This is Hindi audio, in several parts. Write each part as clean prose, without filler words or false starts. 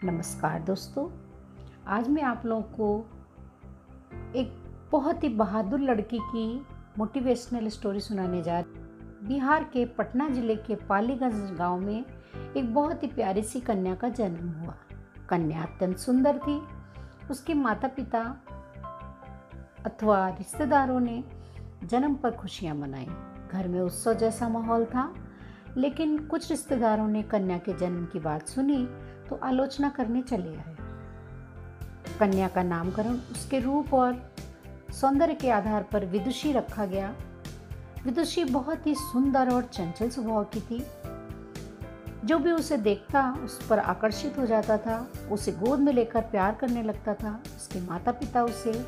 नमस्कार दोस्तों, आज मैं आप लोगों को एक बहुत ही बहादुर लड़की की मोटिवेशनल स्टोरी सुनाने जा रही हूँ। बिहार के पटना जिले के पालीगंज गांव में एक बहुत ही प्यारी सी कन्या का जन्म हुआ। कन्या अत्यंत सुंदर थी। उसके माता पिता अथवा रिश्तेदारों ने जन्म पर खुशियां मनाई। घर में उत्सव जैसा माहौल था, लेकिन कुछ रिश्तेदारों ने कन्या के जन्म की बात सुनी तो आलोचना करने चले आए। कन्या का नामकरण उसके रूप और सौंदर्य के आधार पर विदुषी रखा गया। विदुषी बहुत ही सुंदर और चंचल स्वभाव की थी। जो भी उसे देखता उस पर आकर्षित हो जाता था, उसे गोद में लेकर प्यार करने लगता था। उसके माता पिता उसे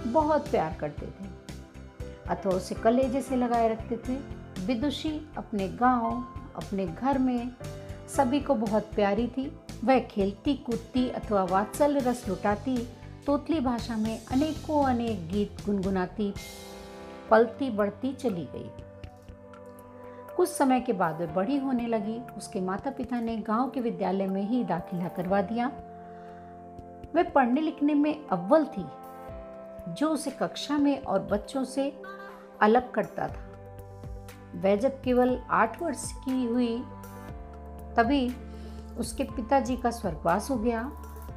बहुत प्यार करते थे अथवा उसे कलेजे से लगाए रखते थे। विदुषी अपने गांव, अपने घर में सभी को बहुत प्यारी थी। वह खेलती कूदती अथवा वात्सल्य रस लुटाती, तोतली भाषा में अनेकों अनेक गीत गुनगुनाती पलती बढ़ती चली गई। कुछ समय के बाद वह बड़ी होने लगी। उसके माता पिता ने गांव के विद्यालय में ही दाखिला करवा दिया। वह पढ़ने लिखने में अव्वल थी, जो उसे कक्षा में और बच्चों से अलग करता था। वह जब केवल 8 वर्ष की हुई तभी उसके पिताजी का स्वर्गवास हो गया।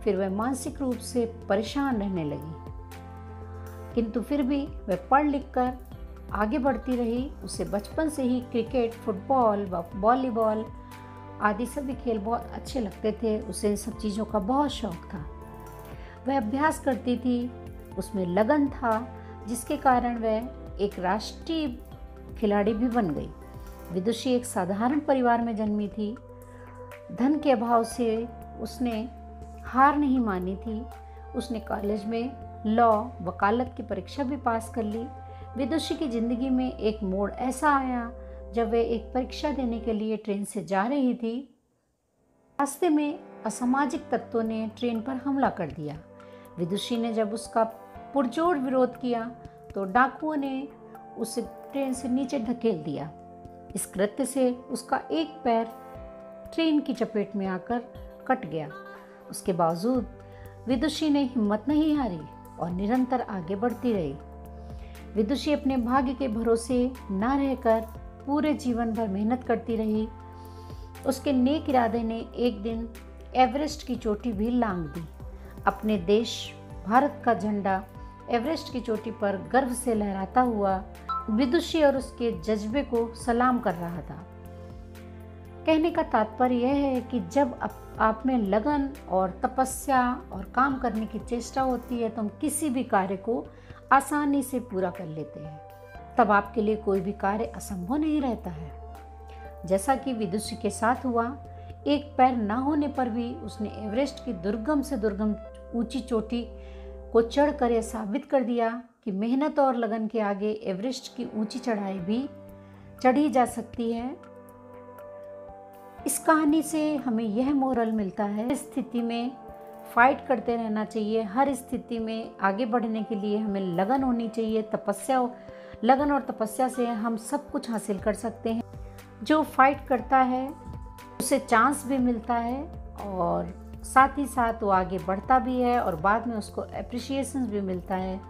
फिर वह मानसिक रूप से परेशान रहने लगी, किंतु फिर भी वह पढ़ लिख कर आगे बढ़ती रही। उसे बचपन से ही क्रिकेट, फुटबॉल, वॉलीबॉल आदि सभी खेल बहुत अच्छे लगते थे। उसे इन सब चीज़ों का बहुत शौक था। वह अभ्यास करती थी, उसमें लगन था, जिसके कारण वह एक राष्ट्रीय खिलाड़ी भी बन गई। विदुषी एक साधारण परिवार में जन्मी थी। धन के अभाव से उसने हार नहीं मानी थी। उसने कॉलेज में लॉ, वकालत की परीक्षा भी पास कर ली। विदुषी की जिंदगी में एक मोड़ ऐसा आया जब वह एक परीक्षा देने के लिए ट्रेन से जा रही थी। रास्ते में असामाजिक तत्वों ने ट्रेन पर हमला कर दिया। विदुषी ने जब उसका पुरजोर विरोध किया तो डाकुओं ने उसे ट्रेन से नीचे धकेल दिया। इस कृत्य से उसका एक पैर ट्रेन की चपेट में आकर कट गया। उसके बावजूद विदुषी ने हिम्मत नहीं हारी और निरंतर आगे बढ़ती रही। विदुषी अपने भाग्य के भरोसे न रहकर पूरे जीवन भर मेहनत करती रही। उसके नेक इरादे ने एक दिन एवरेस्ट की चोटी भी लांघ दी। अपने देश भारत का झंडा एवरेस्ट की चोटी पर गर्व से लहराता हुआ विदुषी और उसके जज्बे को सलाम कर रहा था। कहने का तात्पर्य यह है कि जब आप में लगन और तपस्या और काम करने की चेष्टा होती है तो हम किसी भी कार्य को आसानी से पूरा कर लेते हैं। तब आपके लिए कोई भी कार्य असंभव नहीं रहता है। जैसा कि विदुषी के साथ हुआ, एक पैर ना होने पर भी उसने एवरेस्ट की दुर्गम से दुर्गम ऊंची चोटी को चढ़कर यह साबित कर दिया कि मेहनत और लगन के आगे एवरेस्ट की ऊंची चढ़ाई भी चढ़ी जा सकती है। इस कहानी से हमें यह मोरल मिलता है, हर स्थिति में फाइट करते रहना चाहिए। हर स्थिति में आगे बढ़ने के लिए हमें लगन होनी चाहिए। लगन और तपस्या से हम सब कुछ हासिल कर सकते हैं। जो फाइट करता है उसे चांस भी मिलता है और साथ ही साथ वो आगे बढ़ता भी है और बाद में उसको एप्रिसिएशन भी मिलता है।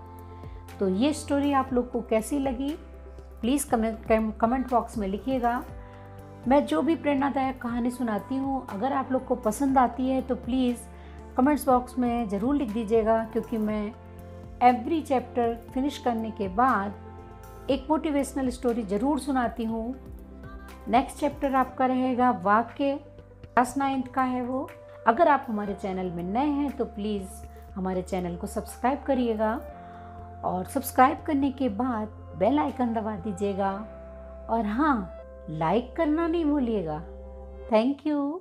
तो ये स्टोरी आप लोग को कैसी लगी, प्लीज़ कमेंट बॉक्स में लिखिएगा। मैं जो भी प्रेरणादायक कहानी सुनाती हूँ, अगर आप लोग को पसंद आती है तो प्लीज़ कमेंट्स बॉक्स में ज़रूर लिख दीजिएगा, क्योंकि मैं एवरी चैप्टर फिनिश करने के बाद एक मोटिवेशनल स्टोरी ज़रूर सुनाती हूँ। नेक्स्ट चैप्टर आपका रहेगा वाक्य, क्लास 9th का है वो। अगर आप हमारे चैनल में नए हैं तो प्लीज़ हमारे चैनल को सब्सक्राइब करिएगा और सब्सक्राइब करने के बाद बेल आइकन दबा दीजिएगा और हाँ, लाइक करना नहीं भूलिएगा। Thank you.